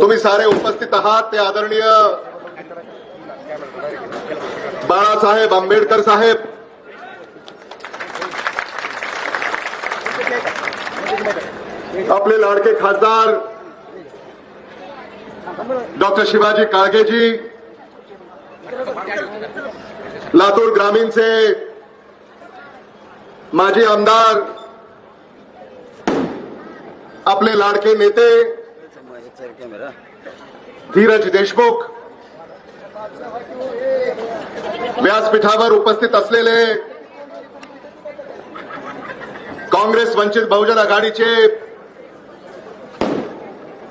तुम्ही सारे उपस्थित आहात ते आदरणीय बाळासाहेब आंबेडकर साहेब, आपले लाडके खासदार डॉक्टर शिवाजी काळगेजी, लातूर ग्रामीणचे माजी आमदार, आपले लाडके नेते धीरज देशमुख, व्यासपीठावर उपस्थित असलेले काँग्रेस वंचित बहुजन आघाडीचे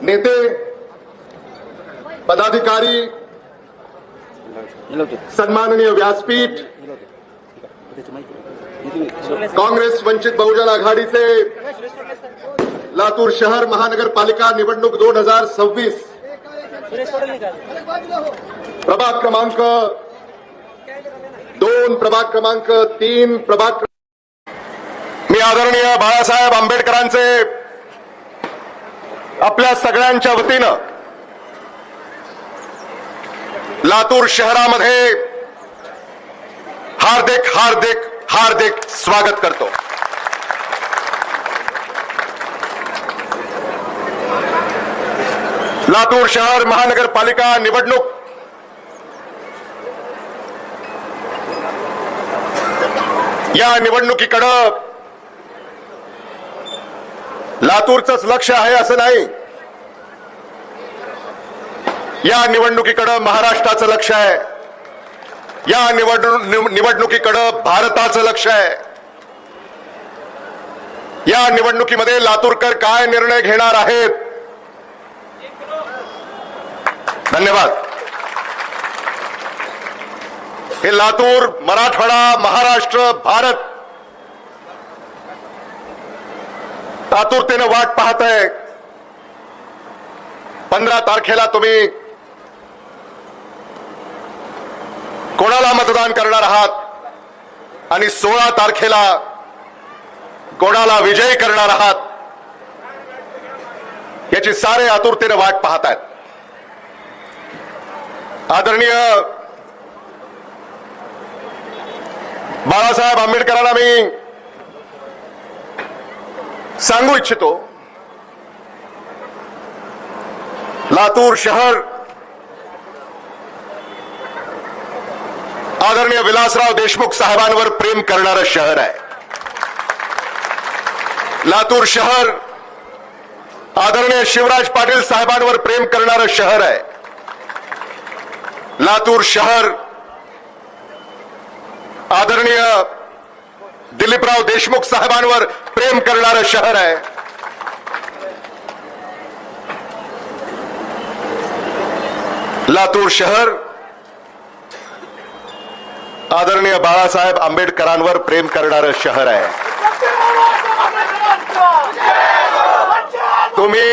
नेते, पदाधिकारी, सन्माननीय व्यासपीठ, काँग्रेस वंचित बहुजन आघाडीचे लातूर शहर महानगरपालिका निवडणूक 2026 प्रभाग क्रमांक 2, प्रभाग क्रमांक 3, मी आदरणीय बाळासाहेब आंबेडकरांचे आपल्या सगळ्यांच्या वतीनं लातूर शहरामध्ये हार्दिक हार्दिक हार्दिक स्वागत करतो। लातूर शहर महानगरपालिका निवडणूक या निवडणुकीकडं लातूरचंच लक्ष आहे असं नाही, या निवडणुकीकडं महाराष्ट्राचं लक्ष आहे, या निवडणुकीकडं भारताचं लक्ष आहे। या निवडणुकीमध्ये लातूरकर काय निर्णय घेणार आहेत? धन्यवाद। हे लातूर, मराठवाडा, महाराष्ट्र, भारत आतुरतेनं वाट पाहत आहे। 15 तारखेला तुम्ही कोणाला मतदान करणार आहात आणि 16 तारखेला कोणाला विजयी करणार आहात याची सारे आतुरतेनं वाट पाहत आहेत। आदरणीय बाळासाहेब आंबेडकरांना मी सांगू इच्छितो, लातूर शहर आदरणीय विलासराव देशमुख साहेबांवर प्रेम करणारं शहर आहे। लातूर शहर आदरणीय शिवराज पाटील साहेबांवर प्रेम करणारं शहर आहे। लातूर शहर आदरणीय दिलीपराव देशमुख साहेबांवर प्रेम करणारं शहर आहे। लातूर शहर आदरणीय बाळासाहेब आंबेडकरांवर प्रेम करणारं शहर आहे। तुम्ही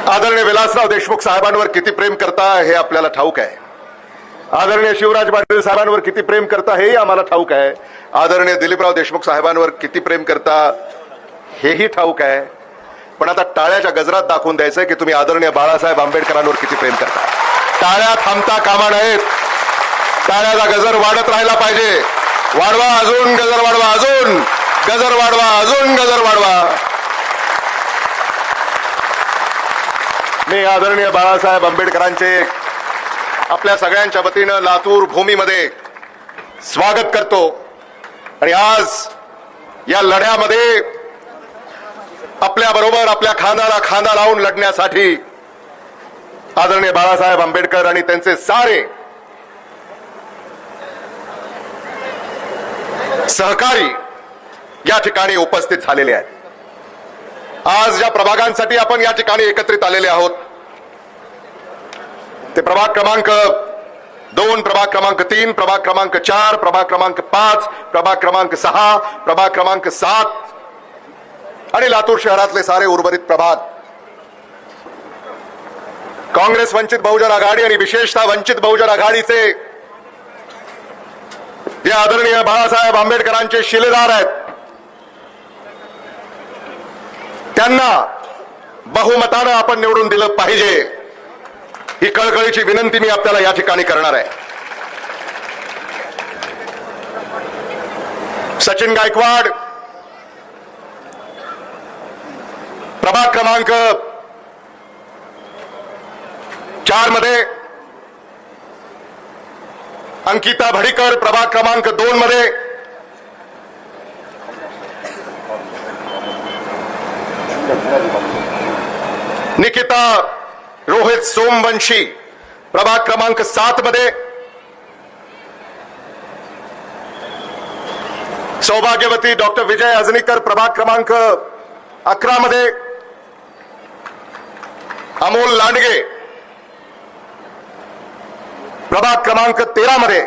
आदरणीय विलासराव देशमुख साहेबांवर किती प्रेम करता हे आपल्याला ठाऊक आहे। आदरणीय शिवराज पाटील साहेबांवर किती प्रेम करता हेही आम्हाला ठाऊक आहे। आदरणीय दिलीपराव देशमुख साहेबांवर किती प्रेम करता हेही ठाऊक आहे। पण आता टाळ्याच्या गजरात दाखवून द्यायचंय की तुम्ही आदरणीय बाळासाहेब आंबेडकरांवर किती प्रेम करता। टाळ्या थांबता कामा नयेत, टाळ्याचा गजर वाढत राहिला पाहिजे। वाढवा, अजून गजर वाढवा, अजून गजर वाढवा, अजून गजर वाढवा। मी आदरणीय बाळासाहेब आंबेडकरांचे आपल्या सगळ्यांच्या वतीनं लातूर भूमीमध्ये स्वागत करतो आणि आज या लढ्यामध्ये आपल्या बरोबर, आपल्या खांद्याला खांदा लावून लढण्यासाठी आदरणीय बाळासाहेब आंबेडकर आणि त्यांचे सारे सहकारी या ठिकाणी उपस्थित झालेले आहेत। आज ज्या प्रभागांसाठी आपण या ठिकाणी एकत्रित आलेले आहोत ते प्रभाग क्रमांक 2, प्रभाग क्रमांक 3, प्रभाग क्रमांक 4, प्रभाग क्रमांक 5, प्रभाग क्रमांक 6, प्रभाग क्रमांक 7 आणि लातूर शहरातले सारे उर्वरित प्रभाग। काँग्रेस वंचित बहुजन आघाडी आणि विशेषतः वंचित बहुजन आघाडीचे जे आदरणीय बाळासाहेब आंबेडकरांचे शिलेदार आहेत त्यांना बहुमतानं आपण निवडून दिलं पाहिजे, ही कळकळीची विनंती मी आपल्याला या ठिकाणी करणार आहे. सचिन गायकवाड प्रभाग क्रमांक 4 मध्ये, अंकिता भडीकर प्रभाग क्रमांक 2 मध्ये, निकिता रोहित सोमवंशी प्रभाग क्रमांक 7 मध्ये, सौभाग्यवती डॉक्टर विजय अजनीकर प्रभाग क्रमांक 11 मध्ये, अमोल लांडगे प्रभाग क्रमांक 13 मध्ये,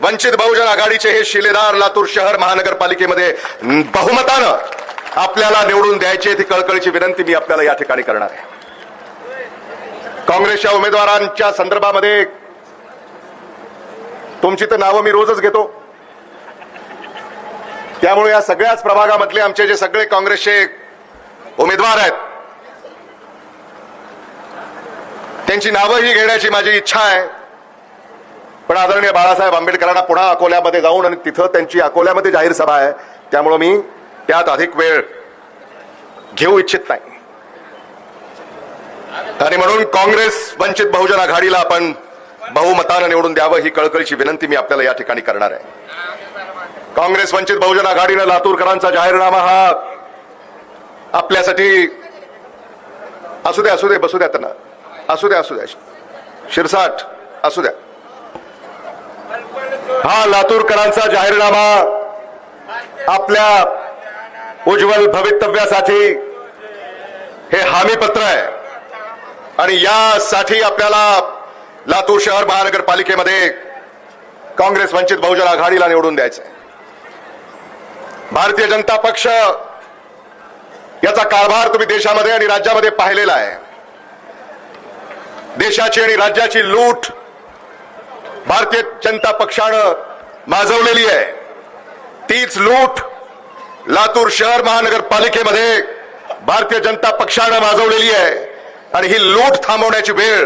वंचित बहुजन आघाडीचे हे शिलेदार लातूर शहर महानगरपालिकेमध्ये बहुमतानं आपल्याला निवडून द्यायची, ती कळकळीची विनंती मी आपल्याला या ठिकाणी करणार आहे. काँग्रेसच्या उमेदवारांच्या संदर्भामध्ये तुमची तर नावं मी रोजच घेतो, त्यामुळे या सगळ्याच प्रभागामधले आमचे जे सगळे काँग्रेसचे उमेदवार आहेत त्यांची नावंही घेण्याची माझी इच्छा आहे. पण आदरणीय बाळासाहेब आंबेडकरांना पुन्हा अकोल्यामध्ये जाऊन आणि तिथं त्यांची अकोल्यामध्ये जाहीर सभा आहे, त्यामुळे मी त्यात अधिक वेळ घेऊ इच्छित नाही. आणि म्हणून काँग्रेस वंचित बहुजन आघाडीला आपण बहुमतानं निवडून द्यावं, ही कळकळीची विनंती मी आपल्याला या ठिकाणी करणार आहे. काँग्रेस वंचित बहुजन आघाडीनं लातूरकरांचा जाहीरनामा हा आपल्यासाठी असू द्या बसू द्या, त्यांना असू द्या शिरसाट असू द्या, हा लातूरकरांचा जाहीरनामा आपल्या उज्ज्वल भवितव्यासाठी हे हमीपत्र आहे. आणि यासाठी आपल्याला लातूर शहर महानगरपालिकेमध्ये काँग्रेस वंचित बहुजन आघाडीला निवडून द्यायचं आहे. भारतीय जनता पक्ष याचा कारभार तुम्ही देशामध्ये आणि राज्यामध्ये पाहिलेला आहे. देशाची आणि राज्याची लूट भारतीय जनता पक्षानं माजवलेली आहे. तीच लूट लातूर शहर महानगरपालिकेमध्ये भारतीय जनता पक्षानं माजवलेली आहे. आणि ही लूट थांबवण्याची वेळ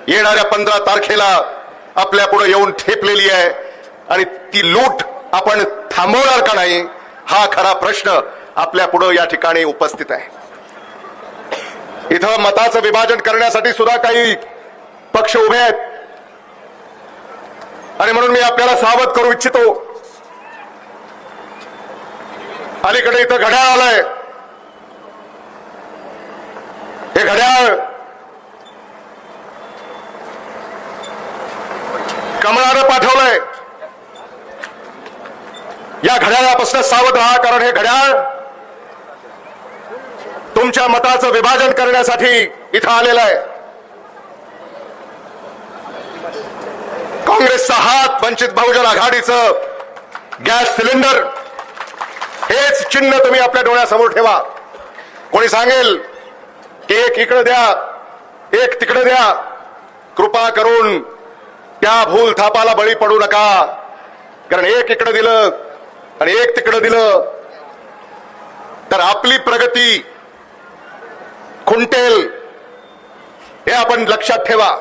येणाऱ्या 15 तारखेला आपल्या पुढे येऊन ठेपलेली आहे. आणि ती लूट आपण थांबवणार का नाही, हा खरा प्रश्न आपल्या पुढे या ठिकाणी उपस्थित आहे. इथं मताचं विभाजन करण्यासाठी सुद्धा काही पक्ष उभे आहेत. आणि म्हणून मी आपल्याला सावध करू इच्छितो. अलीकडे इथं घड्याळ आलंय, हे घड्याळ कमळानं पाठवलंय. या घड्याळापासून सावध राहा, कारण हे घड्याळ तुमच्या मताचं विभाजन करण्यासाठी इथं आलेलं आहे. काँग्रेसचा हात, वंचित बहुजन आघाडीचं गॅस सिलेंडर, हेच चिन्ह तुम्ही आपल्या डोळ्यासमोर ठेवा. कोणी सांगेल की एक इकडे द्या एक तिकडे द्या, कृपा करून त्या भूल थापाला बळी पडू नका. कारण एक इकडे दिलं आणि एक तिकडे दिलं तर आपली प्रगती खुंटेल, हे आपण लक्षात ठेवा.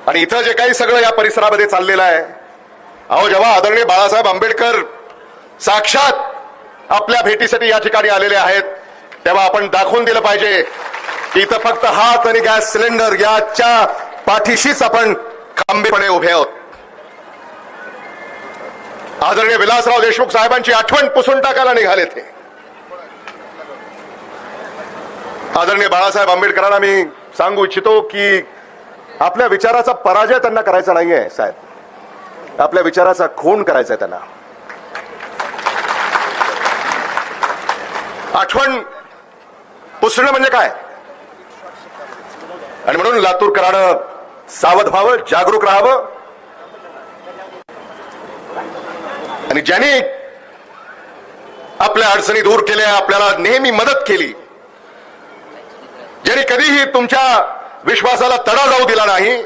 आणि इथं जे काही सगळं या परिसरामध्ये चाललेलं आहे, अहो जेव्हा आदरणीय बाळासाहेब आंबेडकर साक्षात आपल्या भेटीसाठी या ठिकाणी आलेले आहेत, तेव्हा आपण दाखवून दिलं पाहिजे की इथं फक्त हात आणि गॅस सिलेंडर याच्या पाठीशीच आपण खंबीरपणे उभे आहोत. आदरणीय विलासराव देशमुख साहेबांची आठवण पुसून टाकायला निघाले ते. आदरणीय बाळासाहेब आंबेडकरांना मी सांगू इच्छितो की आपल्या विचाराचा पराजय त्यांना करायचा नाहीये साहेब, आपल्या विचाराचा खून करायचा आहे त्यांना. आठवण पुसणं म्हणजे काय? आणि म्हणून लातूरकरांनं सावध व्हावं, जागरूक राहावं. आणि ज्यांनी आपल्या अडचणी दूर केल्या, आपल्याला नेहमी मदत केली, ज्यांनी कधीही तुमच्या विश्वासाला तडा जाऊ दिला नाही,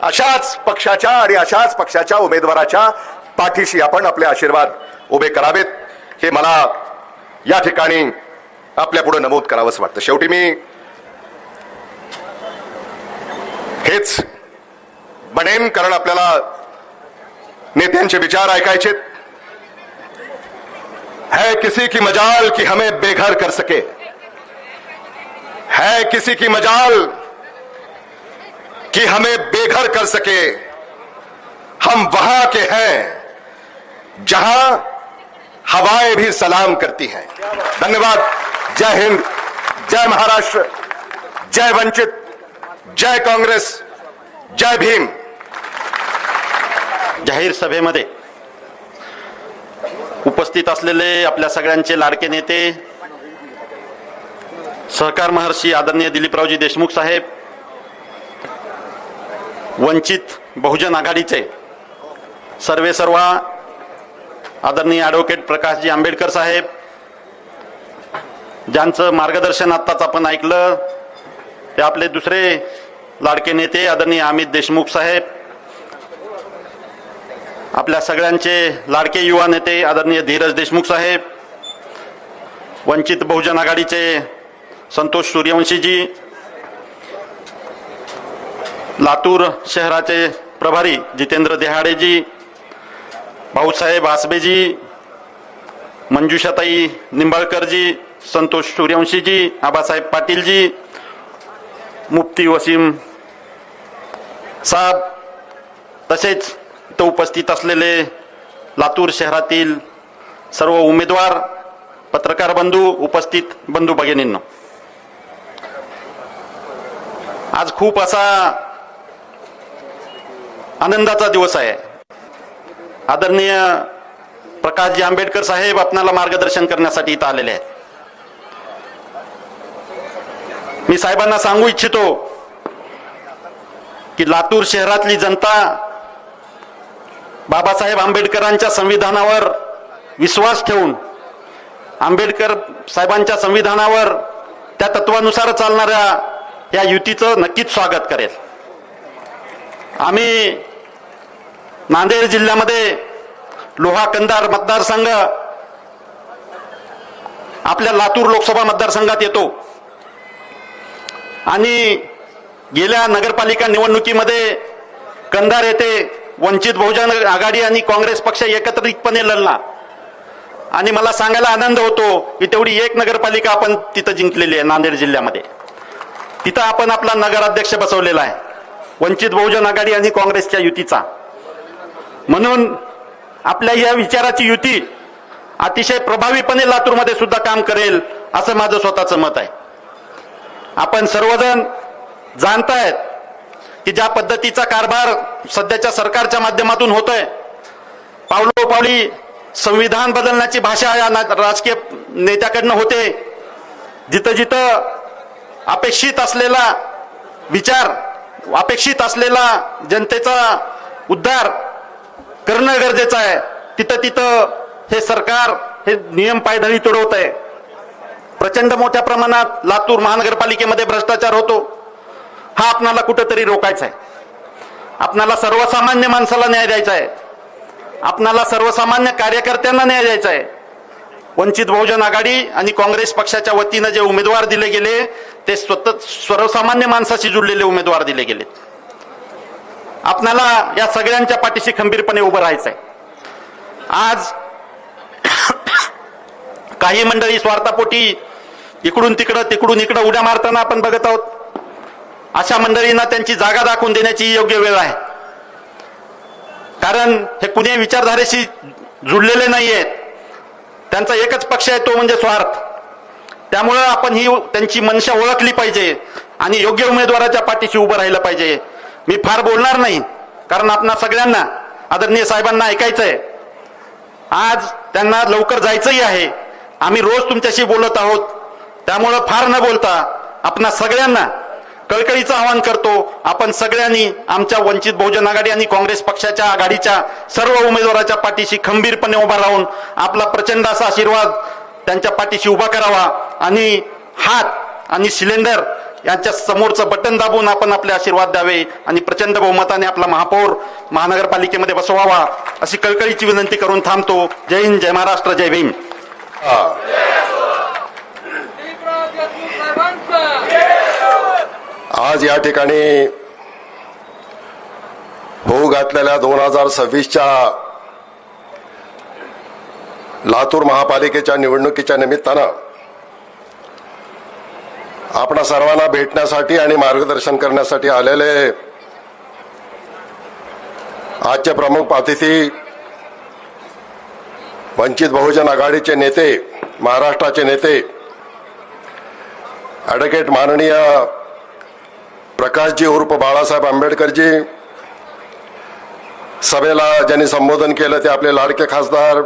अशाच पक्षाच्या आणि अशाच पक्षाच्या उमेदवाराच्या पाठीशी आपण आपले आशीर्वाद उभे करावेत, हे मला या ठिकाणी आपल्या पुढे नमूद करावंसं वाटतं. शेवटी मी हेच बनेन, कारण आपल्याला नेत्यांचे विचार ऐकायचे. है किसी की मजाल कि हमें बेघर कर सके, है किसी की मजाल कि हमें बेघर कर सके, हम वहां के हैं जहां हवाएं भी सलाम करती हैं. धन्यवाद. जय हिंद, जय महाराष्ट्र, जय वंचित, जय काँग्रेस, जय भीम. जाहीर सभेमध्ये उपस्थित असलेले आपल्या सगळ्यांचे लाडके नेते, सहकार महर्षी आदरणीय दिलीपरावजी देशमुख साहेब, वंचित बहुजन आघाडीचे सर्वेसर्वा आदरणीय ॲडव्होकेट प्रकाशजी आंबेडकर साहेब, ज्यांचं मार्गदर्शन आत्ताच आपण ऐकलं, ते आपले दुसरे लाडके नेते आदरणीय अमित देशमुख साहेब, आपल्या सगळ्यांचे लाडके युवा नेते आदरणीय धीरज देशमुख साहेब, वंचित बहुजन आघाडीचे संतोष सूर्यवंशीजी, लातूर शहराचे प्रभारी जितेंद्र देहाडेजी, भाऊसाहेब आसबेजी, मंजुषाताई निंबाळकरजी, संतोष सूर्यवंशीजी, आबासाहेब पाटीलजी, मुफ्ती वसीम साहेब, तसेच इथं उपस्थित असलेले लातूर शहरातील सर्व उमेदवार, पत्रकार बंधू, उपस्थित बंधू भगिनींनो, आज खूप असा आनंदाचा दिवस आहे. आदरणीय प्रकाशजी आंबेडकर साहेब आपणाला मार्गदर्शन करण्यासाठी इथं आलेले आहेत. मी साहेबांना सांगू इच्छितो की लातूर शहरातली जनता बाबासाहेब आंबेडकरांच्या संविधानावर विश्वास ठेवून, आंबेडकर साहेबांच्या संविधानावर, त्या तत्वानुसार चालणाऱ्या या युतीचं नक्कीच स्वागत करेल. आम्ही नांदेड जिल्ह्यामध्ये लोहा कंधार मतदारसंघ आपल्या लातूर लोकसभा मतदारसंघात येतो आणि गेल्या नगरपालिका निवडणुकीमध्ये कंधार येथे वंचित बहुजन आघाडी आणि काँग्रेस पक्ष एकत्रितपणे लढला आणि मला सांगायला आनंद होतो की तेवढी एक नगरपालिका आपण तिथं जिंकलेली आहे नांदेड जिल्ह्यामध्ये. तिथं आपण आपला नगराध्यक्ष बसवलेला आहे वंचित बहुजन आघाडी आणि काँग्रेसच्या युतीचा. म्हणून आपल्या या विचाराची युती अतिशय प्रभावीपणे लातूरमध्ये सुद्धा काम करेल असं माझं स्वतःचं मत आहे. आपण सर्वजण जाणतायत की ज्या पद्धतीचा कारभार सध्याच्या सरकारच्या माध्यमातून होतोय, पावलोपावली संविधान बदलण्याची भाषा या राजकीय नेत्याकडनं होते. जिथं जिथं अपेक्षित असलेला विचार, अपेक्षित असलेला जनतेचा उद्धार करणं गरजेचं आहे, तिथं तिथं हे सरकार हे नियम पायदळी तुडवत आहे. प्रचंड मोठ्या प्रमाणात लातूर महानगरपालिकेमध्ये भ्रष्टाचार होतो. हा आपणाला कुठेतरी रोखायचा आहे. आपणाला सर्वसामान्य माणसाला न्याय द्यायचा आहे. आपणाला सर्वसामान्य कार्यकर्त्यांना न्याय द्यायचा आहे. वंचित बहुजन आघाडी आणि काँग्रेस पक्षाच्या वतीनं जे उमेदवार दिले गेले ते स्वतः सर्वसामान्य माणसाशी जुळलेले उमेदवार दिले गेले. आपणाला या सगळ्यांच्या पाठीशी खंबीरपणे उभं राहायचं आहे. आज काही मंडळी स्वार्थापोटी इकडून इकडं उड्या मारताना आपण बघत आहोत. अशा मंडळींना त्यांची जागा दाखवून देण्याची योग्य वेळ आहे. कारण हे कुणी विचारधारेशी जुळलेले नाही आहेत. त्यांचा एकच पक्ष आहे, तो म्हणजे स्वार्थ. त्यामुळं आपण ही त्यांची मनशा ओळखली पाहिजे आणि योग्य उमेदवाराच्या पाठीशी उभं राहिलं पाहिजे. मी फार बोलणार नाही, कारण आपणा सगळ्यांना आदरणीय साहेबांना ऐकायचंय. आज त्यांना लवकर जायचंही आहे. आम्ही रोज तुमच्याशी बोलत आहोत. त्यामुळं फार न बोलता आपणा सगळ्यांना कळकळीचं आवाहन करतो, आपण सगळ्यांनी आमच्या वंचित बहुजन आघाडी आणि काँग्रेस पक्षाच्या आघाडीच्या सर्व उमेदवाराच्या पाठीशी खंबीरपणे उभा राहून आपला प्रचंड असा आशीर्वाद त्यांच्या पाठीशी उभा करावा आणि हात आणि सिलेंडर यांच्या समोरचं बटन दाबून आपण आपले आशीर्वाद द्यावे आणि प्रचंड बहुमताने आपला महापौर महानगरपालिकेमध्ये बसवावा अशी कळकळीची विनंती करून थांबतो. जय हिंद, जय महाराष्ट्र, जय भीम. आज या ठिकाणी होऊ घातलेल्या 2026च्या लातूर महापालिकेच्या निवडणुकीच्या निमित्तानं आपणा सर्वांना भेटण्यासाठी आणि मार्गदर्शन करण्यासाठी आलेले आजचे प्रमुख अतिथी वंचित बहुजन आघाडीचे नेते, महाराष्ट्राचे नेते ॲडव्होकेट माननीय प्रकाशजी उर्फ बाळासाहेब आंबेडकरजी, सभेला ज्यांनी संबोधन केलं ते आपले लाडके खासदार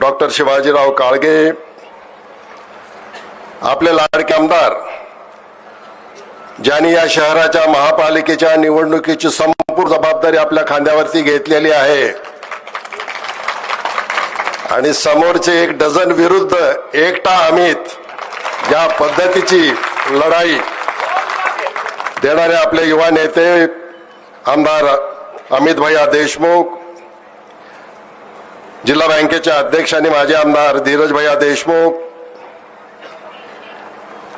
डॉक्टर शिवाजीराव काळगे, आपले लाडके आमदार ज्यांनी या शहराच्या महापालिकेच्या निवडणुकीची संपूर्ण जबाबदारी आपल्या खांद्यावरती घेतलेली आहे, आणि समोरचे 1 डझन विरुद्ध एकटा अमित या पद्धतीची लढाई देणारे आपले युवा नेते आमदार अमित भैया देशमुख, जिल्हा बँकेचे अध्यक्ष आणि माजी आमदार धीरज भैया देशमुख,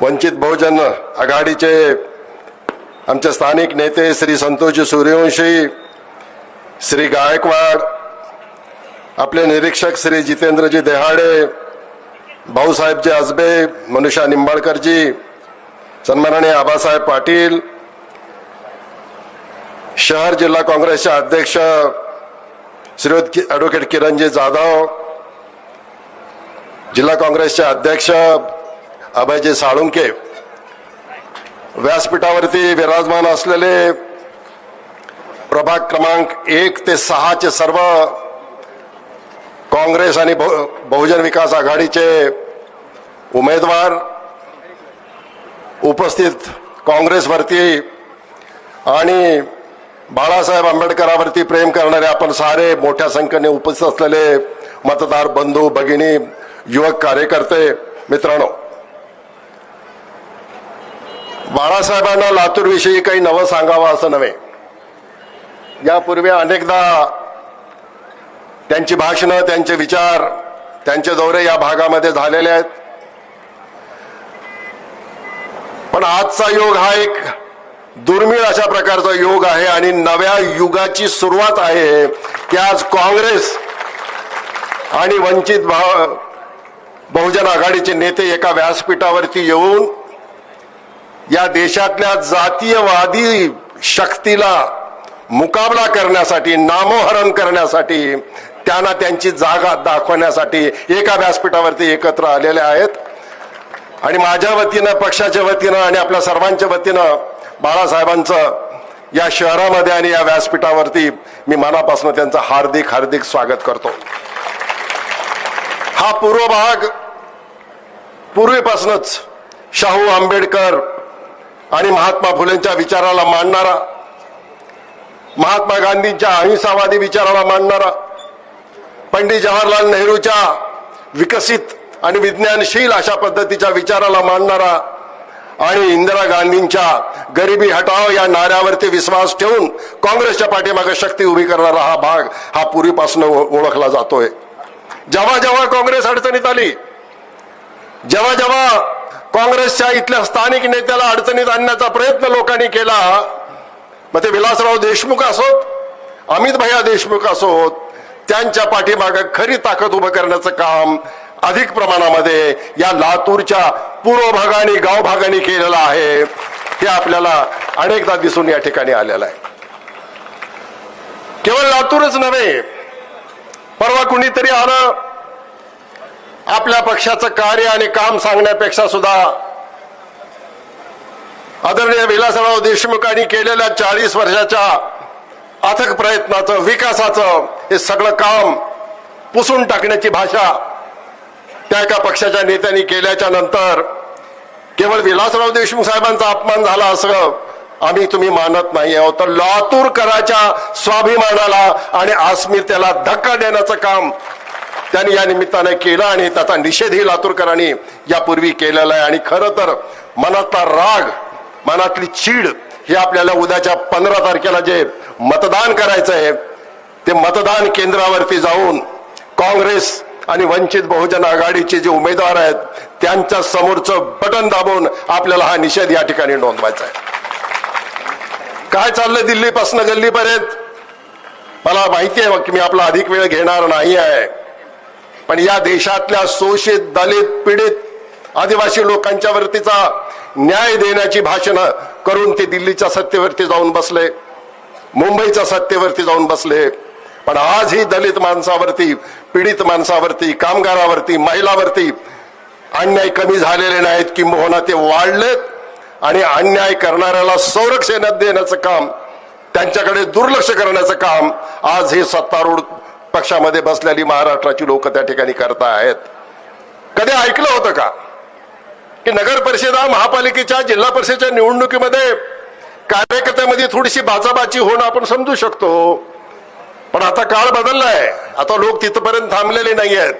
वंचित बहुजन आघाडीचे आमचे स्थानिक नेते श्री संतोषजी सूर्यवंशी, श्री गायकवाड, आपले निरीक्षक श्री जितेंद्रजी देहाडे, भाऊसाहेबजी आजबे, मनुषा निंबाळकरजी, सन्माननीय आबासाहेब पाटील, शहर जिल्हा काँग्रेसचे अध्यक्ष श्रीयुत ॲडव्होकेट किरणजी जाधव, जिल्हा काँग्रेसचे अध्यक्ष अभयजी साळुंके, व्यासपीठावरती विराजमान असलेले प्रभाग क्रमांक 1 ते 6 चे सर्व काँग्रेस आणि बहुजन विकास आघाडीचे उमेदवार, उपस्थित काँग्रेसवरती आणि बाळासाहेब आंबेडकरांवरती प्रेम करणारे आपण सारे मोठ्या संख्येने उपस्थित असलेले मतदार बंधू भगिनी, युवक कार्यकर्ते मित्रांनो, बाळासाहेबांना लातूरविषयी काही नवं सांगावं असं नव्हे. यापूर्वी अनेकदा त्यांची भाषणं, त्यांचे विचार, त्यांचे दौरे या भागामध्ये झालेले आहेत, पण आजचा योग हा एक दुर्मिळ अशा प्रकारचा योग आहे आणि नव्या युगाची सुरुवात आहे की आज काँग्रेस आणि वंचित बहुजन आघाडीचे नेते एका व्यासपीठावरती येऊन या देशातल्या जातीयवादी शक्तीला मुकाबला करण्यासाठी, नामोहरण करण्यासाठी, त्यांना त्यांची जागा दाखवण्यासाठी एका व्यासपीठावरती एकत्र आलेले आहेत. आणि माझ्या वतीनं, पक्षाच्या वतीनं आणि आपल्या सर्वांच्या वतीनं बाळासाहेबांचं या शहरामध्ये आणि या व्यासपीठावरती मी मनापासून त्यांचं हार्दिक हार्दिक स्वागत करतो. हा पूर्व भाग पूर्वीपासूनच शाहू आंबेडकर आणि महात्मा फुलेंच्या विचाराला मानणारा, महात्मा गांधींच्या अहिंसावादी विचाराला मानणारा, पंडित जवाहरलाल नेहरूच्या विकसित आणि विज्ञानशील अशा पद्धतीच्या विचाराला मानणारा आणि इंदिरा गांधींच्या गरिबी हटाओ या नाऱ्यावरती विश्वास ठेवून काँग्रेसच्या पाठीमागे शक्ती उभी करणारा हा भाग हा पूर्वीपासून ओळखला जातोय. जेव्हा जेव्हा काँग्रेस अडचणीत आली, जेव्हा जेव्हा काँग्रेसच्या इथल्या स्थानिक नेत्याला अडचणीत आणण्याचा प्रयत्न लोकांनी केला, मग ते विलासराव देशमुख असोत, अमित भैया देशमुख असोत, त्यांच्या पाठीमागे खरी ताकद उभं करण्याचं काम अधिक प्रमाणामध्ये या लातूरच्या पूर्व भागाने, गाव भागाने केलेलं आहे. हे आपल्याला अनेकदा दिसून या ठिकाणी आलेलं आहे. केवळ लातूरच नव्हे, परवा कुणीतरी आलं आपल्या पक्षाचं कार्य आणि काम सांगण्यापेक्षा सुद्धा आदरणीय विलासराव देशमुखांनी केलेल्या 40 वर्षाच्या अथक प्रयत्नाचं, विकासाचं हे सगळं काम पुसून टाकण्याची भाषा त्या एका पक्षाच्या नेत्यांनी केल्याच्या नंतर केवळ विलासराव देशमुख साहेबांचा अपमान झाला असं आम्ही तुम्ही मानत नाही आहोत, तर लातूरकरांच्या स्वाभिमानाला आणि अस्मितेला धक्का देण्याचं काम त्यांनी या निमित्ताने केलं आणि त्याचा निषेधही लातूरकरांनी यापूर्वी केलेला आहे. आणि खरं तर मनातला राग, मनातली चीड हे आपल्याला उद्याच्या 15 तारखेला जे मतदान करायचं आहे ते मतदान केंद्रावरती जाऊन काँग्रेस आणि वंचित बहुजन आघाडीचे जे उमेदवार आहेत त्यांच्या समोरचं बटन दाबून आपल्याला हा निषेध या ठिकाणी नोंदवायचा आहे. काय चाललंय दिल्लीपासून गल्लीपर्यंत मला माहिती आहे की मी आपला अधिक वेळ घेणार नाही आहे, पण या देशातल्या शोषित, दलित, पीडित आदिवासी लोकांच्या वरतीचा न्याय देण्याची भाषणं करून ते दिल्लीच्या सत्तेवरती जाऊन बसले, मुंबईच्या सत्तेवरती जाऊन बसले. पण आजही दलित माणसावरती, पीडित माणसावरती, कामगारावरती, महिलावरती अन्याय कमी झालेले नाहीत, किंबहुना ते वाढलेत. आणि अन्याय करणाऱ्याला संरक्षण देण्याचं काम, त्यांच्याकडे दुर्लक्ष करण्याचं काम आज हे सत्तारूढ पक्षामध्ये बसलेली महाराष्ट्राची लोक त्या ठिकाणी करत आहेत. कधी ऐकलं होतं का की नगर परिषदा, महापालिकेच्या, जिल्हा परिषदेच्या निवडणुकीमध्ये कार्यकर्त्यामध्ये थोडीशी बाचाबाची होणं आपण समजू शकतो, पण आता काळ बदललाय. आता लोक तिथपर्यंत थांबलेले नाही आहेत.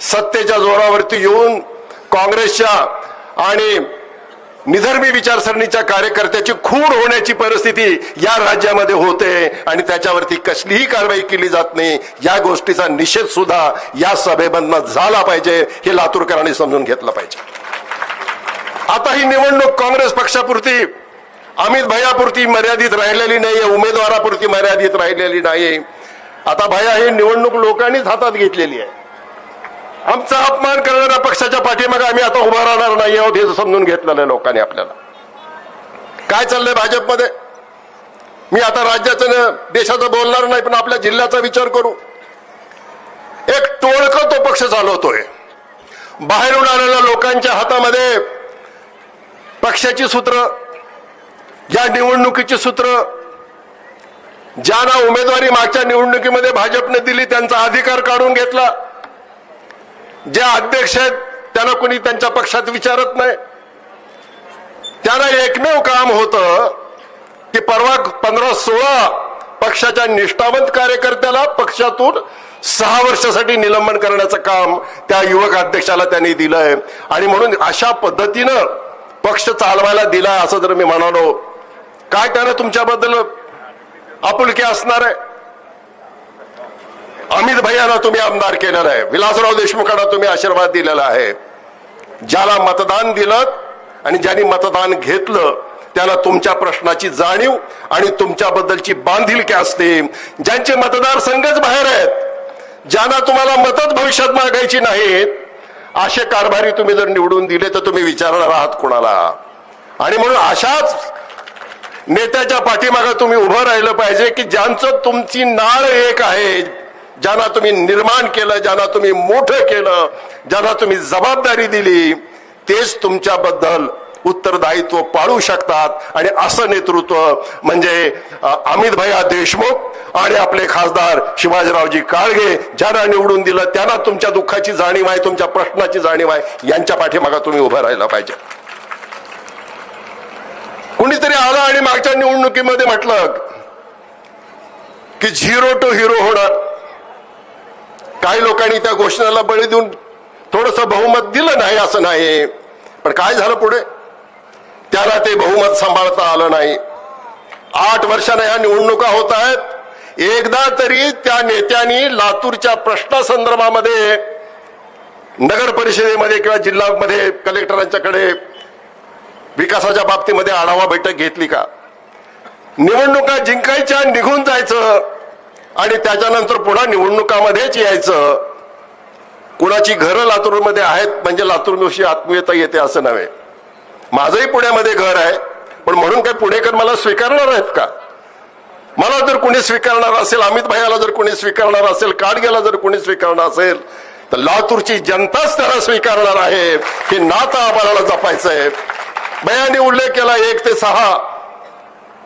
सत्तेच्या जोरावरती येऊन काँग्रेसच्या आणि निधर्मी विचारसरणीच्या कार्यकर्त्याची खून होण्याची परिस्थिती या राज्यामध्ये होते आणि त्याच्यावरती कसलीही कारवाई केली जात नाही. या गोष्टीचा निषेध सुद्धा या सभेमधनं झाला पाहिजे, हे लातूरकरांनी समजून घेतलं पाहिजे. आता ही निवडणूक काँग्रेस पक्षापुरती, अमित भैयापुरती मर्यादित राहिलेली नाहीये, उमेदवारापुरती मर्यादित राहिलेली नाही. आता भैया ही निवडणूक लोकांनीच हातात घेतलेली आहे. आमचा अपमान करणाऱ्या पक्षाच्या पाठीमागे आम्ही आता उभा राहणार नाही आहोत, हे समजून घेतलेलं आहे लोकांनी आपल्याला. काय चाललंय भाजपमध्ये? मी आता राज्याचं, देशाचं बोलणार नाही, पण आपल्या जिल्ह्याचा विचार करू. एक टोळकं तो पक्ष चालवतोय. बाहेरून आलेल्या लोकांच्या हातामध्ये पक्षाची सूत्र, या निवडणुकीची सूत्र, ज्यांना उमेदवारी मागच्या निवडणुकीमध्ये भाजपने दिली त्यांचा अधिकार काढून घेतला. जे अध्यक्ष आहेत त्यांना कोणी त्यांच्या पक्षात विचारत नाही. त्यांना एकमेव काम होतं की परवा 15-16 पक्षाच्या निष्ठावंत कार्यकर्त्याला पक्षातून 6 वर्षासाठी निलंबन करण्याचं काम त्या युवक अध्यक्षाला त्यांनी दिलंय. आणि म्हणून अशा पद्धतीनं पक्ष चालवायला दिलाय असं जर मी म्हणालो, काय त्यानं तुमच्याबद्दल आपुलकी असणार आहे? अमित भैयाला तुम्ही आमदार केलेला आहे, विलासराव देशमुखांना तुम्ही आशीर्वाद दिलेला आहे. ज्याला मतदान दिलं आणि ज्यांनी मतदान घेतलं त्याला तुमच्या प्रश्नाची जाणीव आणि तुमच्याबद्दलची बांधिलकी असते. ज्यांचे मतदारसंघच बाहेर आहेत, ज्यांना तुम्हाला मतच भविष्यात मागायची नाहीत, असे कारभारी तुम्ही जर निवडून दिले तर तुम्ही विचारणार आहात कोणाला? आणि म्हणून अशाच नेत्याच्या पाठीमागे तुम्ही उभं राहिलं पाहिजे की ज्यांचं तुमची नाळ एक आहे, ज्यांना तुम्ही निर्माण केलं, ज्यांना तुम्ही मोठं केलं, ज्यांना तुम्ही जबाबदारी दिली, तेच तुमच्याबद्दल उत्तरदायित्व पाळू शकतात. आणि असं नेतृत्व म्हणजे अमित भैया देशमुख आणि आपले खासदार शिवाजीरावजी काळगे, ज्यांना निवडून दिलं त्यांना तुमच्या दुःखाची जाणीव आहे, तुमच्या प्रश्नाची जाणीव आहे, यांच्या पाठीमागे तुम्ही उभं राहिलं पाहिजे. कुणीतरी आलं आणि मागच्या निवडणुकीमध्ये म्हटलं की 0 to hero होणार. काही लोकांनी त्या घोषणेला बळी देऊन थोडस बहुमत दिलं नाही असं नाही, पण काय झालं पुढे? त्याला ते बहुमत सांभाळता आलं नाही. 8 वर्षाने ह्या निवडणुका होत आहेत. एकदा तरी त्या नेत्यांनी लातूरच्या प्रश्नासंदर्भामध्ये नगर परिषदेमध्ये किंवा जिल्ह्यामध्ये कलेक्टरांच्याकडे विकासाच्या बाबतीमध्ये आढावा बैठक घेतली का? निवडणुका जिंकायच्या, निघून जायचं आणि त्याच्यानंतर पुन्हा निवडणुकामध्येच यायचं. कुणाची घरं लातूरमध्ये आहेत म्हणजे लातूरविषयी आत्मीयता येते असं नव्हे. माझंही पुण्यामध्ये घर आहे, पण म्हणून काय पुणेकर मला स्वीकारणार आहेत का? मला जर कोणी स्वीकारणार असेल, अमित भैयाला जर कोणी स्वीकारणार असेल, काडगेला जर कोणी स्वीकारणार असेल, तर लातूरची जनताच त्याला स्वीकारणार आहे. हे नातं आम्हाला जपायचं आहे. भैयाने उल्लेख केला 1 ते 6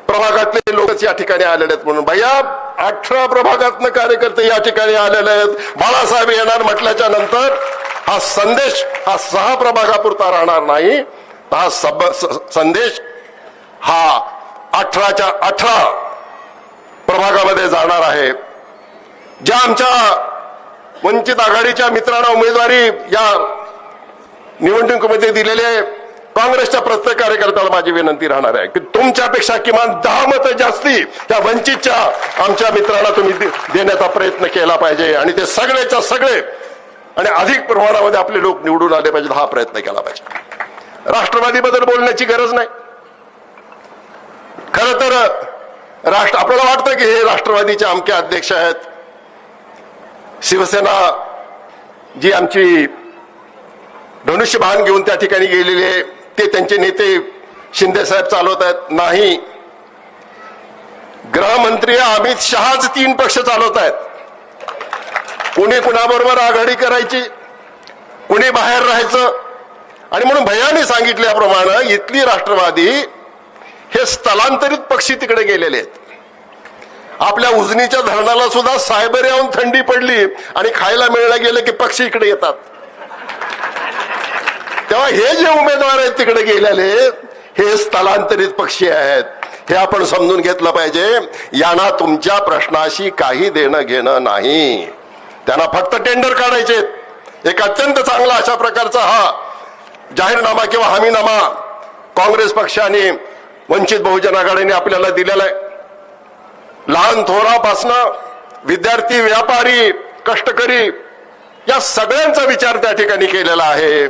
प्रभागातले लोकच या ठिकाणी आलेले आहेत म्हणून. भैया 18 प्रभागातनं कार्यकर्ते या ठिकाणी आलेले आहेत. बाळासाहेब येणार म्हटल्याच्या नंतर हा संदेश हा 6 प्रभागापुरता राहणार नाही. हा संदेश हा 18च्या 18 प्रभागामध्ये जाणार आहे. ज्या आमच्या वंचित आघाडीच्या मित्रांना उमेदवारी या निवडणुकीमध्ये दिलेले काँग्रेसच्या प्रत्येक कार्यकर्त्याला माझी विनंती राहणार आहे की तुमच्यापेक्षा किमान 10 मतं जास्ती त्या वंचितच्या आमच्या मित्रांना तुम्ही देण्याचा प्रयत्न केला पाहिजे. आणि ते सगळेच्या सगळे आणि अधिक प्रमाणामध्ये आपले लोक निवडून आले पाहिजेत हा प्रयत्न केला पाहिजे. राष्ट्रवादीबद्दल बोलण्याची गरज नाही. खरं तर आपल्याला वाटतं की हे राष्ट्रवादीचे आमचे अध्यक्ष आहेत. शिवसेना जी आमची धनुष्यबाण घेऊन त्या ठिकाणी गेलेली आहे ते त्यांचे नेते शिंदे साहेब चालवत आहेत. नाही, गृहमंत्री अमित शहाच 3 पक्ष चालवत आहेत. कोणी कुणाबरोबर आघाडी करायची, कोणी बाहेर राहायचं. आणि म्हणून भैयाने सांगितल्याप्रमाणे इथली राष्ट्रवादी हे स्थलांतरित पक्षी तिकडे गेलेले आहेत. आपल्या उजनीच्या धरणाला सुद्धा सायबर येऊन थंडी पडली आणि खायला मिळायला गेलं की पक्षी इकडे येतात. तेव्हा हे जे उमेदवार आहेत तिकडे गेलेले हे स्थलांतरित पक्षी आहेत. हे आपण समजून घेतलं पाहिजे. यांना तुमच्या प्रश्नाशी काही देणं घेणं नाही. त्यांना फक्त टेंडर काढायचे. एक अत्यंत चांगला अशा प्रकारचा हा जाहीरनामा किंवा हमीनामा काँग्रेस पक्षाने वंचित बहुजन आघाडीने आपल्याला दिलेला आहे. लहान थोरापासनं विद्यार्थी, व्यापारी, कष्टकरी या सगळ्यांचा विचार त्या ठिकाणी केलेला आहे.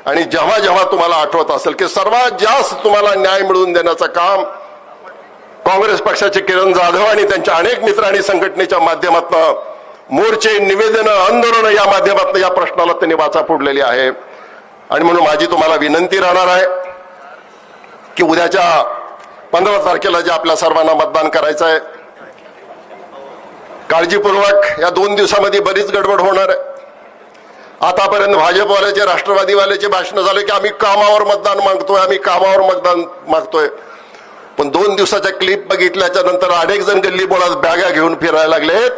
आणि जेव्हा जेव्हा तुम्हाला आठवत असेल की सर्वात जास्त तुम्हाला न्याय मिळवून देण्याचं काम काँग्रेस पक्षाचे किरण जाधव आणि त्यांच्या अनेक मित्रांनी संघटनेच्या माध्यमातून मोर्चे, निवेदन, आंदोलन या माध्यमातून या प्रश्नाला त्यांनी वाचा फोडलेली आहे. आणि म्हणून माझी तुम्हाला विनंती राहणार आहे की उद्याच्या 15 तारखेला जे आपल्या सर्वांना मतदान करायचं आहे, काळजीपूर्वक या 2 दिवसामध्ये बरीच गडबड होणार आहे. आतापर्यंत भाजपवाल्याचे, राष्ट्रवादीवाल्याचे भाषण झाले की आम्ही कामावर मतदान मागतोय, आम्ही कामावर मतदान मागतोय. पण 2 दिवसाच्या क्लिप बघितल्याच्या नंतर अनेक जण गल्ली बोळात बॅगा घेऊन फिरायला लागलेत.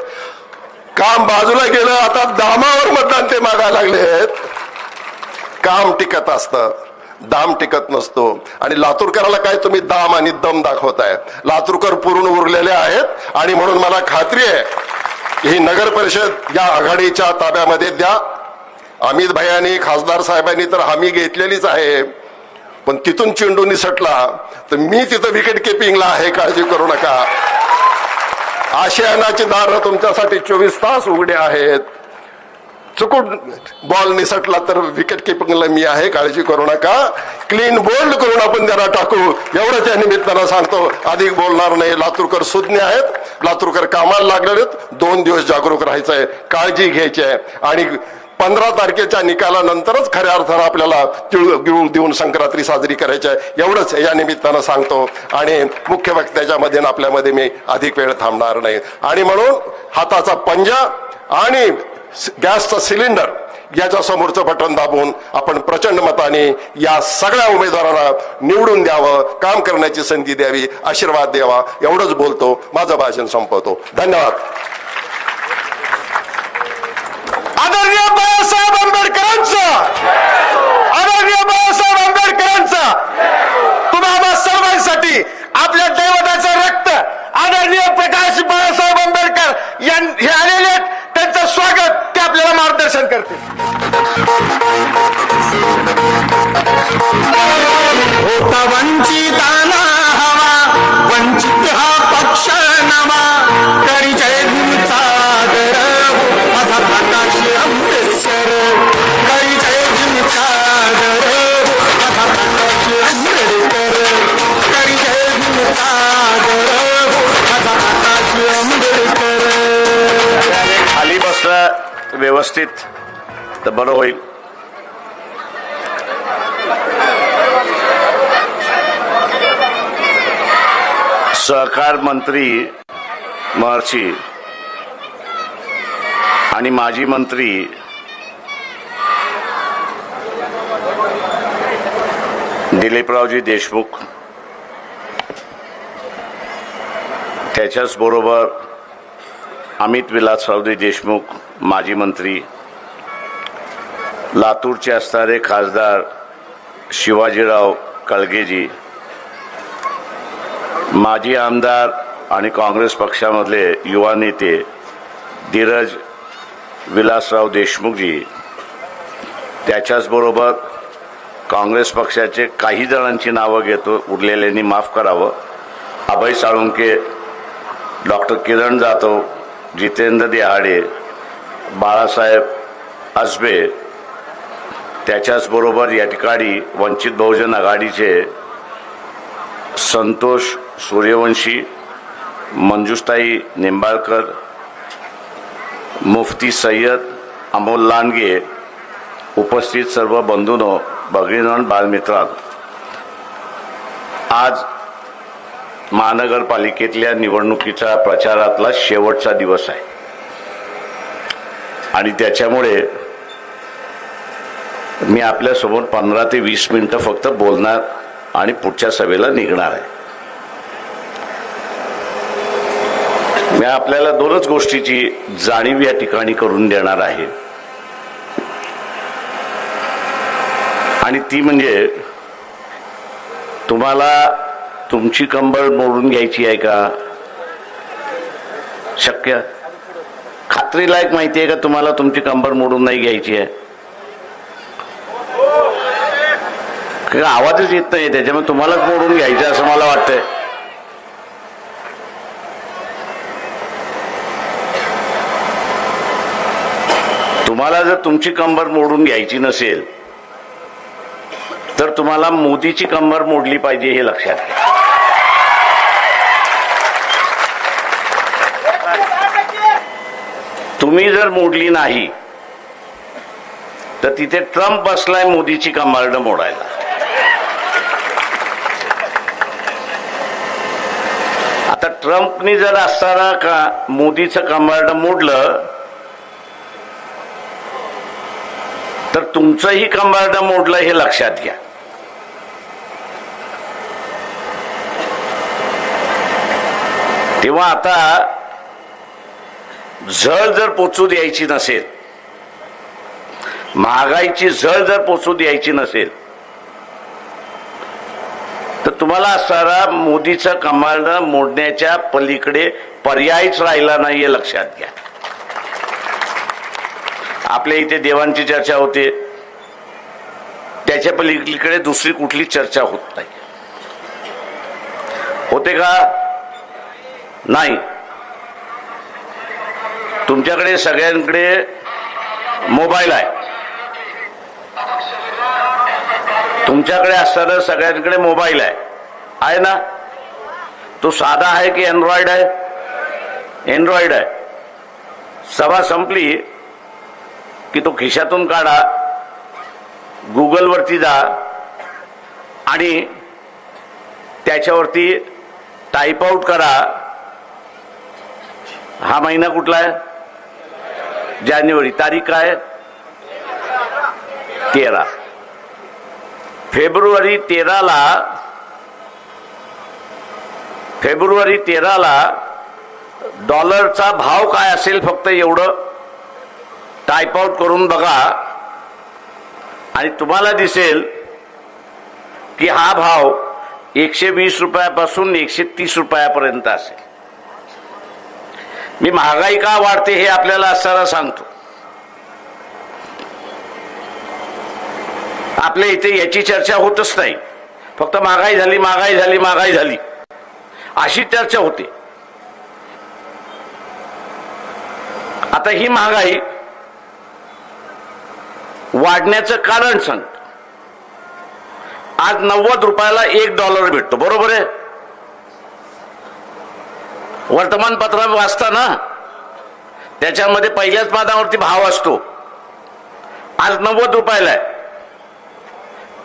काम बाजूला गेलं, आता दामावर मतदान ते मागायला लागलेत. काम टिकत असतं, दाम टिकत नसतो. आणि लातूरकराला काय तुम्ही दाम आणि दम दाखवताय. लातूरकर पुरून उरलेले आहेत आणि म्हणून मला खात्री आहे ही नगर परिषद या आघाडीच्या ताब्यामध्ये द्या. अमित भैयानी, खासदार साहेबांनी तर हमी घेतलेलीच आहे. पण तिथून चेंडू निसटला तर मी तिथं विकेट किपिंगला आहे, काळजी करू नका. आशियानाची दारं तुमच्यासाठी 24 तास उघडे आहेत. चुकून बॉल निसटला तर विकेट किपिंगला मी आहे, काळजी करू नका. क्लीन बोल्ड करून आपण त्याला टाकू एवढं त्या निमित्तानं सांगतो. अधिक बोलणार नाही. लातूरकर सुज्ञ आहेत, लातूरकर कामाला लागलेले आहेत. 2 दिवस जागरूक राहायचंय, काळजी घ्यायची आहे. आणि 15 तारखेच्या निकालानंतरच खऱ्या अर्थानं आपल्याला तिळगुळ देऊन संक्रांती साजरी करायची आहे. एवढंच या निमित्तानं सांगतो. आणि मुख्य वक्त्याच्या मध्ये आपल्यामध्ये मी अधिक वेळ थांबणार नाही. आणि म्हणून हाताचा पंजा आणि गॅसचा सिलेंडर याच्या समोरचं बटन दाबून आपण प्रचंड मताने या सगळ्या उमेदवारांना निवडून द्यावं, काम करण्याची संधी द्यावी, आशीर्वाद द्यावा. एवढंच बोलतो, माझं भाषण संपवतो. धन्यवाद. आदरणीय बाळासाहेब आंबेडकरांचा, आदरणीय बाळासाहेब आंबेडकरांचा, तुम्हा सर्वांसाठी आपल्या दैवताचं रक्त आदरणीय प्रकाश बाळासाहेब आंबेडकर हे आलेले आहेत. त्यांचं स्वागत, ते आपल्याला मार्गदर्शन करतील. होता वंचिताना हवा, वंचित हा पक्ष नवा, तरी जय भीमचा आदर माझा प्रकाश आंबेडकर, तरी जय भीमचा आदर माझा प्रकाश आंबेडकर, तरी जय भीमचा आदर माझा प्रकाश आंबेडकर. खाली बसलं व्यवस्थित तर बरं होईल. सहकार मंत्री महर्षी आणि माजी मंत्री दिलीपरावजी देशमुख, त्याच्याच बरोबर अमित विलासरावजी देशमुख माजी मंत्री, लातूरचे असणारे खासदार शिवाजीराव कळगेजी, माजी आमदार आणि काँग्रेस पक्षामधले युवा नेते धीरज विलासराव देशमुखजी, त्याच्याचबरोबर काँग्रेस पक्षाचे काही जणांची नावं घेतो, उरलेल्यांनी माफ करावं. अभय साळुंके, डॉक्टर किरण जाधव, जितेंद्र देहाडे, बाळासाहेब आजबे, त्याच्याच बरोबर या ठिकाणी वंचित बहुजन आघाडीचे संतोष सूर्यवंशी, मंजुषताई निंबाळकर, मुफ्ती सय्यद, अमोल लांडगे, उपस्थित सर्व बंधूंनो, भगिनीनो, बालमित्रांनो, आज महानगरपालिकेतल्या निवडणुकीचा प्रचारातला शेवटचा दिवस आहे आणि त्याच्यामुळे मी आपल्यासमोर 15 ते 20 मिनिटं फक्त बोलणार आणि पुढच्या सभेला निघणार आहे. मी आपल्याला दोनच गोष्टीची जाणीव या ठिकाणी करून देणार आहे आणि ती म्हणजे तुम्हाला तुमची कंबर मोडून घ्यायची आहे का? शक्य? खात्रीलायक माहिती आहे का तुम्हाला तुमची कंबर मोडून नाही घ्यायची आहे? आवाजच येत नाही, त्याच्यामुळे तुम्हालाच मोडून घ्यायचं असं मला वाटतंय. तुम्हाला जर तुमची कंबर मोडून घ्यायची नसेल तर तुम्हाला मोदीची कंबर मोडली पाहिजे हे लक्षात घ्या. तुम्ही जर मोडली नाही तर तिथे ट्रम्प बसलाय मोदीची कंबर मोडायला. आता ट्रम्पनी जर असताना का मोदीचं कंबर मोडलं तर तुमचंही कंबर मोडलं हे लक्षात घ्या. तेव्हा आता झळ जर पोचू द्यायची नसेल, महागाईची झळ जर पोचू द्यायची नसेल तर तुम्हाला असणारा मोदीचं कंबर मोडण्याच्या पलीकडे पर्यायच राहिला नाही हे लक्षात घ्या. आपल्या इथे देवांची चर्चा होते, त्याच्या पलीकडे दुसरी कुठली चर्चा होत नाही. होते का? नाही. तुमच्याकडे सगळ्यांकडे मोबाईल आहे, तुमच्याकडे असताना सगळ्यांकडे मोबाईल आहे ना? तो साधा आहे की एंड्रॉइड आहे? एंड्रॉइड आहे. सभा संपली की तो खिशातून काढा, गुगलवरती जा आणि त्याच्यावरती टाईप आउट करा. हा महिना कुठला आहे? जानेवारी. तारीख काय? 13. फेब्रुवारी 13ला डॉलरचा भाव काय असेल फक्त एवढं टाईप आउट करून बघा आणि तुम्हाला दिसेल की हा भाव 120 रुपयापासून 130 रुपयापर्यंत असेल. मी महागाई का वाढते हे आपल्याला असताना सांगतो. आपल्या इथे याची चर्चा होतच नाही, फक्त महागाई झाली, महागाई झाली, महागाई झाली अशी चर्चा होते. आता ही महागाई वाढण्याचं कारण सांगतो. आज 90 रुपयाला $1 भेटतो, बरोबर आहे? वर्तमानपत्र वाचता ना, त्याच्यामध्ये पहिल्याच पानावरती भाव असतो. आज 90 रुपयाला आहे.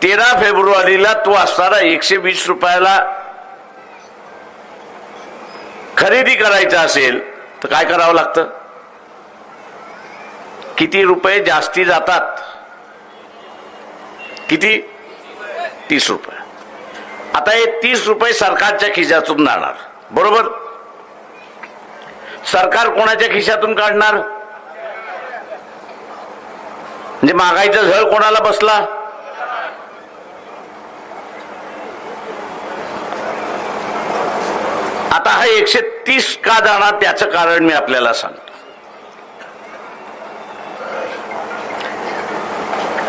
13 फेब्रुवारीला तो असणारा 120 रुपयाला खरेदी करायचा असेल तर काय करावं लागतं? किती रुपये जास्ती जातात? किती? 30 रुपये. आता हे 30 रुपये सरकारच्या खिशातून जाणार, बरोबर? सरकार कोणाच्या खिशातून काढणार? म्हणजे महागाईचा झळ कोणाला बसला? आता हा 130 का जाणार त्याचं कारण मी आपल्याला सांगतो.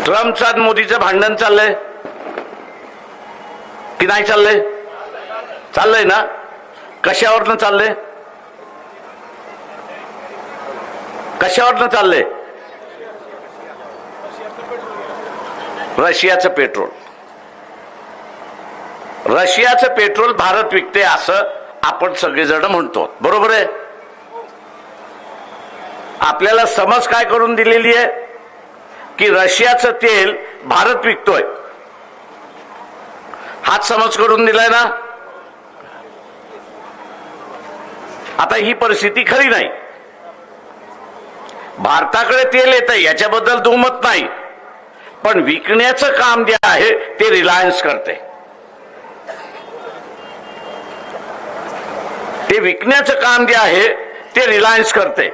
ट्रम्पचं आणि मोदीचं भांडण चाललंय की नाही चाललंय? चाललंय ना. कशावरनं चाललंय? कशावरनं चाललंय? रशियाचं पेट्रोल. रशियाचं पेट्रोल भारत विकते असं आपण सगळेजण म्हणतो, बरोबर आहे. आपल्याला समज काय करून दिलेली आहे की रशियाचं तेल भारत विकतोय, हाच समज करून दिलाय ना. आता ही परिस्थिती खरी नाही. भारताकडे तेल येतंय याच्याबद्दल दुमत नाही, पण विकण्याचं काम जे आहे ते रिलायन्स करते. ते विकण्याचं काम जे आहे ते रिलायन्स करते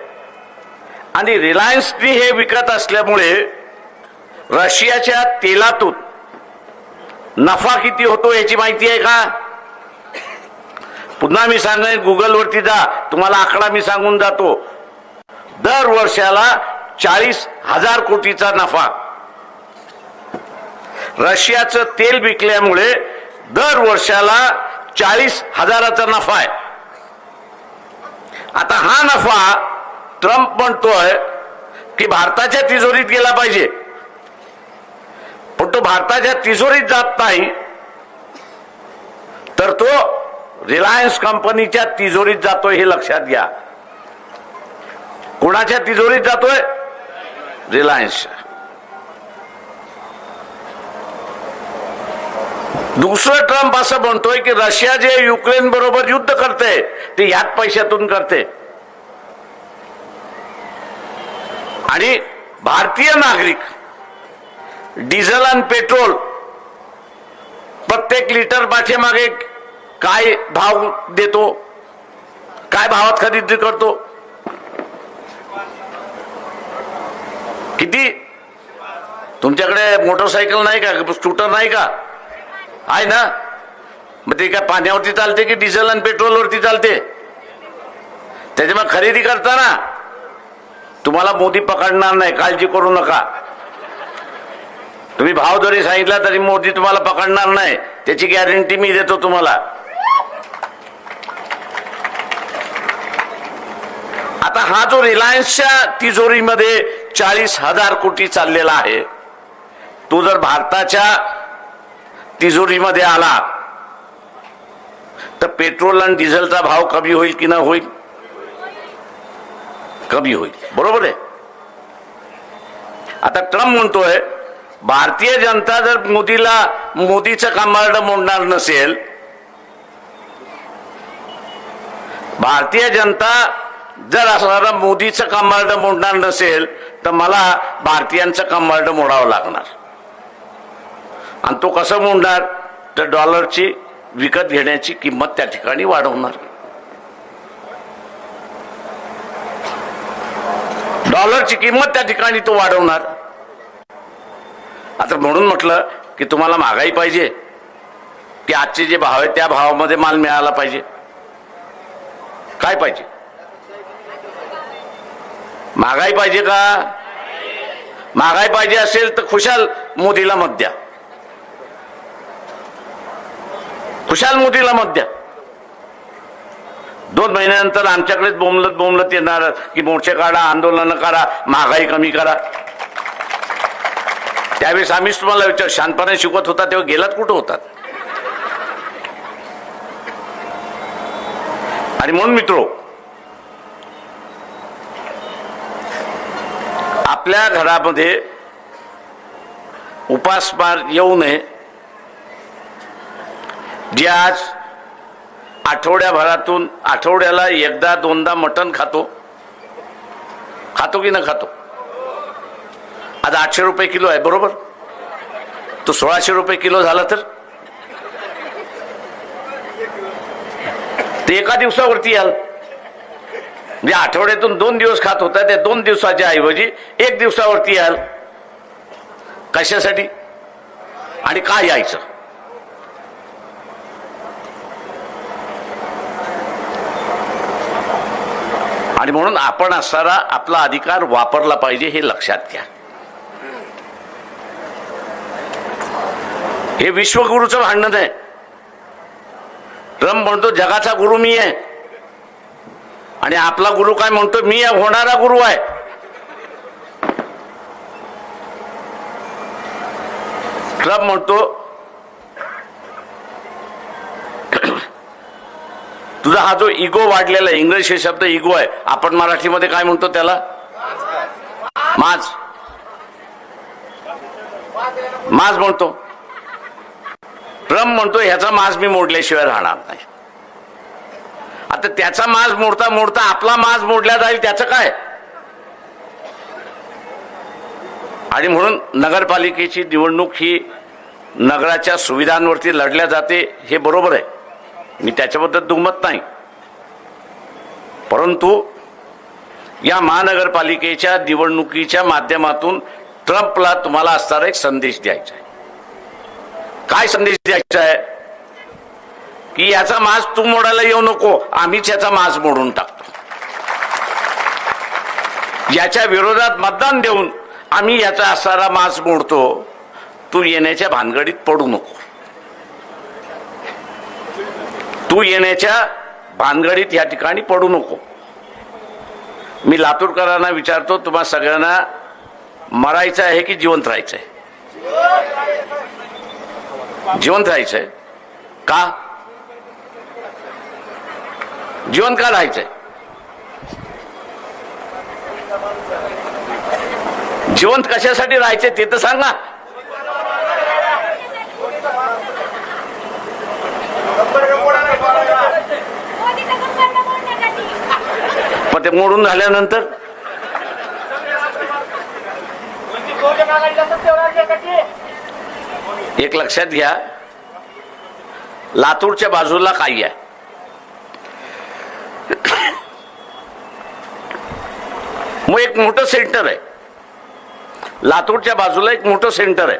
आणि रिलायन्सनी हे विकत असल्यामुळे रशियाच्या तेलातून नफा किती होतो याची माहिती आहे का? पुन्हा मी सांगेन, गुगलवरती जा, तुम्हाला आकडा मी सांगून जातो. दर वर्षाला 40,000 कोटीचा नफा रशियाचं तेल विकल्यामुळे दर वर्षाला 40,000चा नफा आहे. आता हा नफा ट्रम्प म्हणतोय की भारताच्या तिजोरीत गेला पाहिजे, पण तो भारताच्या तिजोरीत जात नाही, तर तो रिलायन्स कंपनीच्या तिजोरीत जातोय, हे लक्षात घ्या. कोणाच्या तिजोरीत जातोय? रिलायन्स. दुसरं ट्रम्प असं म्हणतोय की रशिया जे युक्रेन बरोबर युद्ध करते ते ह्याच पैशातून करते आणि भारतीय नागरिक डिझेल आणि पेट्रोल प्रत्येक लिटर पाठीमागे काय भाव देतो, काय भावात खरेदी करतो, किती? तुमच्याकडे मोटरसायकल नाही का, स्कूटर नाही का? आहे ना. मग ते काय पाण्यावरती चालते की डिझेल आणि पेट्रोलवरती चालते? त्याच्यामुळे खरेदी करताना तुम्हाला मोदी पकडणार नाही, काळजी करू नका. तुम्ही भाव जरी सांगितला तरी मोदी तुम्हाला पकडणार नाही, त्याची गॅरंटी मी देतो तुम्हाला. आता हा जो रिलायन्सच्या तिजोरीमध्ये 40,000 कोटी चाललेला आहे, तो जर भारताच्या तिजोरीमध्ये आला तर पेट्रोल आणि डिझेलचा भाव कमी होईल की नाही होईल? कमी होईल, बरोबर आहे. आता ट्रम्प म्हणतोय भारतीय जनता जर मोदीचं कमांड मोडणार नसेल, भारतीय जनता जर असणारा मोदीचं कमांड मोडणार नसेल तर मला भारतीयांचं कमांड मोडावं लागणार. आणि तो कसं मोडणार? तर डॉलरची विकत घेण्याची किंमत त्या ठिकाणी वाढवणार. डॉलरची किंमत त्या ठिकाणी तो वाढवणार. आता म्हणून म्हटलं की तुम्हाला महागाई पाहिजे की आजचे जे भाव आहेत त्या भावामध्ये माल मिळाला पाहिजे? काय पाहिजे? महागाई पाहिजे का? महागाई पाहिजे असेल तर खुशाल मोदीला मत द्या, खुशाल मोदीला मत द्या. 2 महिन्यानंतर आमच्याकडेच बोंबलत येणार की मोर्चे काढा, आंदोलन करा, महागाई कमी करा. त्यावेळेस आम्हीच तुम्हाला विचार, शांतपणे शिकवत होता तेव्हा गेलात कुठं होतात? आणि म्हणून मित्रो, आपल्या घरामध्ये उपासमार येऊ नये. जे आज आठवड्याला एकदा दोनदा मटण खातो की न खातो? आज 800 रुपये किलो आहे, बरोबर? तो 1600 रुपये किलो झाला तर ते एका दिवसावरती याल. म्हणजे आठवड्यातून 2 दिवस खात होता, त्या 2 दिवसाच्या ऐवजी 1 दिवसावरती याल. कशासाठी आणि काय यायचं? आणि म्हणून आपण असणारा आपला अधिकार वापरला पाहिजे, हे लक्षात घ्या. हे विश्वगुरूचं भांडण आहे. ट्रम्प म्हणतो जगाचा गुरु मी आहे आणि आपला गुरु काय म्हणतो? मी होणारा गुरु आहे. ट्रम्प म्हणतो तुझा हा जो इगो वाढलेला आहे, इंग्लिश हे शब्द इगो आहे, आपण मराठीमध्ये काय म्हणतो त्याला? माज. माज म्हणतो. ट्रम्प म्हणतो ह्याचा माज मी मोडल्याशिवाय राहणार नाही. आता त्याचा माज मोडता मोडता आपला माज मोडला जाईल, त्याचं काय? आणि म्हणून नगरपालिकेची निवडणूक ही नगराच्या सुविधांवरती लढल्या जाते, हे बरोबर आहे, मी त्याच्याबद्दल दुमत नाही. परंतु या महानगरपालिकेच्या निवडणुकीच्या माध्यमातून ट्रम्पला तुम्हाला असणारा एक संदेश द्यायचा आहे. काय संदेश द्यायचा आहे? की याचा माज तू मोडायला येऊ नको, आम्हीच याचा माज मोडून टाकतो. याच्या विरोधात मतदान देऊन आम्ही याचा असणारा माज मोडतो, तू येण्याच्या भानगडीत पडू नको. तू येण्याच्या भानगडीत या ठिकाणी पडू नको. मी लातूरकरांना विचारतो, तुम्हा सगळ्यांना मरायचं आहे की जिवंत राहायचं आहे? जिवंत राहायचं आहे का? जिवंत का राहायचंय? जिवंत कशासाठी राहायचे ते तर सांगा. पण ते मोडून झाल्यानंतर एक लक्षात घ्या, लातूरच्या बाजूला काय आहे? मग एक मोठं सेंटर आहे लातूरच्या बाजूला, एक मोठं सेंटर आहे.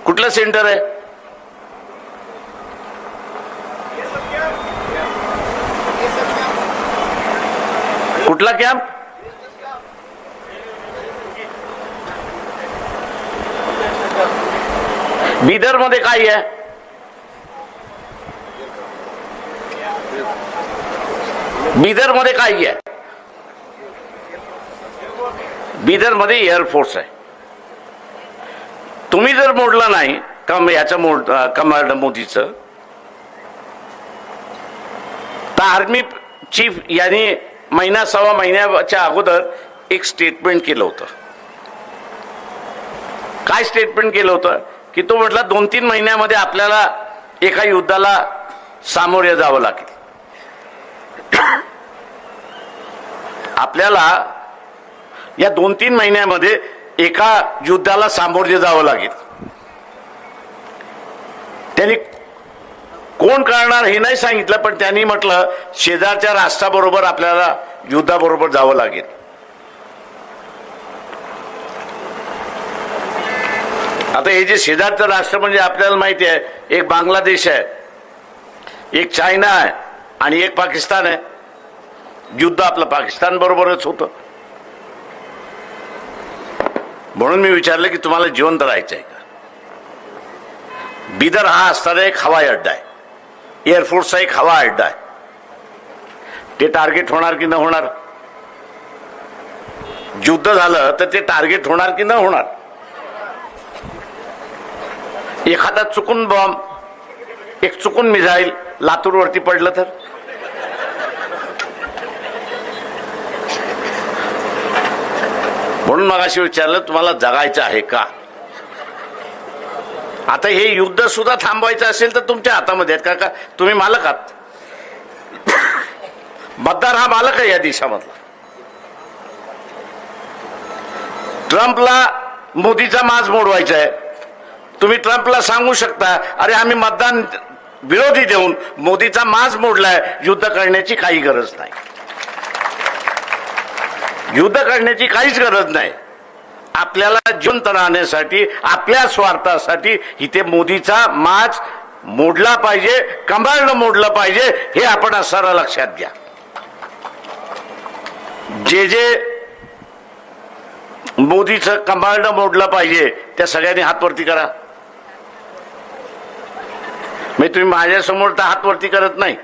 कुठलं सेंटर आहे? कुठला कॅम्प? बिदर मध्ये काय आहे? बिदर मध्ये काय आहे? बिदर मध्ये एअरफोर्स आहे. तुम्ही जर मोडला नाही कमांड मोदीचं, तर आर्मी चीफ यांनी महिना सव्वा महिन्याच्या अगोदर एक स्टेटमेंट केलं होतं. काय स्टेटमेंट केलं होतं? की तो म्हटला 2-3 महिन्यामध्ये आपल्याला एका युद्धाला सामोरे जावं लागेल. आपल्याला या 2-3 महिन्यामध्ये एका युद्धाला सामोरे जावं लागेल. त्यांनी कोण करणार हे नाही सांगितलं, पण त्यांनी म्हटलं शेजारच्या राष्ट्राबरोबर आपल्याला युद्धाबरोबर जावं लागेल. आता हे जे शेजारचं राष्ट्र म्हणजे आपल्याला माहिती आहे, एक बांगलादेश आहे, एक चायना आहे आणि एक पाकिस्तान आहे. युद्ध आपलं पाकिस्तान बरोबरच होतं. म्हणून मी विचारलं की तुम्हाला जिवंत राहायचं आहे का? बिदर हा असणारा एक हवाई अड्डा आहे, एअरफोर्सचा एक हवाई अड्डा आहे. ते टार्गेट होणार की न होणार? युद्ध झालं तर ते टार्गेट होणार की न होणार? एखादा चुकून बॉम्ब, एक चुकून मिसाईल लातूरवरती पडलं तर? म्हणून मगाशी विचारलं तुम्हाला जगायचं आहे का? आता हे युद्ध सुद्धा थांबवायचं असेल तर तुमच्या हातामध्ये आहेत का? तुम्ही मालक आहात. मतदार हा मालक आहे या देशामधला. ट्रम्पला मोदीचा माज मोडवायचा आहे. तुम्ही ट्रम्पला सांगू शकता, अरे आम्ही मतदान विरोधी देऊन मोदीचा माज मोडलाय, युद्ध करण्याची काही गरज नाही. युद्ध करण्याची काहीच गरज नाही. आपल्याला जिवंत राहण्यासाठी, आपल्या स्वार्थासाठी इथे मोदीचा माज मोडला पाहिजे, कमळनं मोडलं पाहिजे, हे आपण असणारा लक्षात घ्या. जे मोदीचं कमळनं मोडलं पाहिजे त्या सगळ्यांनी हात वरती करा. मी तुम्ही माझ्यासमोर तर हात वरती करत नाही.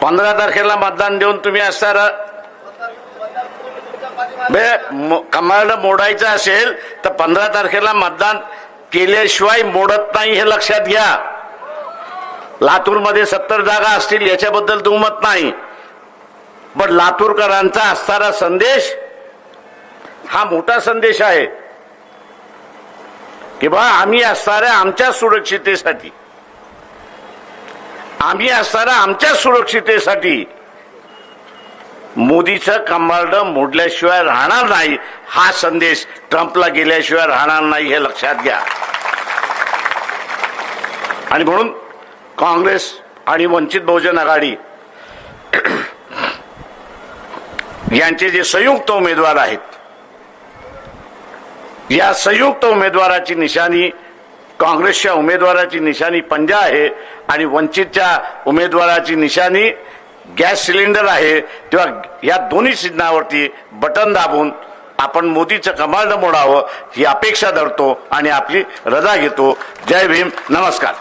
15 तारखेला मतदान देऊन तुम्ही असणारा कमळ मोडायचं असेल तर 15 तारखेला मतदान केल्याशिवाय मोडत नाही, हे लक्षात घ्या. लातूरमध्ये 70 जागा असतील याच्याबद्दल दुमत नाही, पण लातूरकरांचा असणारा संदेश हा मोठा संदेश आहे की बा आम्ही असणाऱ्या आमच्या सुरक्षितेसाठी मोदीचं कमळ मोडल्याशिवाय राहणार नाही, हा संदेश ट्रम्पला गेल्याशिवाय राहणार नाही, हे लक्षात घ्या. आणि म्हणून काँग्रेस आणि वंचित बहुजन आघाडी यांचे जे संयुक्त उमेदवार आहेत, या संयुक्त उमेदवाराची निशाणी, काँग्रेसच्या उमेदवाराची निशाणी पंजा आहे आणि वंचितच्या उमेदवाराची निशाणी गॅस सिलेंडर आहे. तेव्हा या दोन्ही चिन्हावरती बटन दाबून आपण मोदीचं कमळ मोडावं ही अपेक्षा धरतो आणि आपली रजा घेतो. जय भीम, नमस्कार.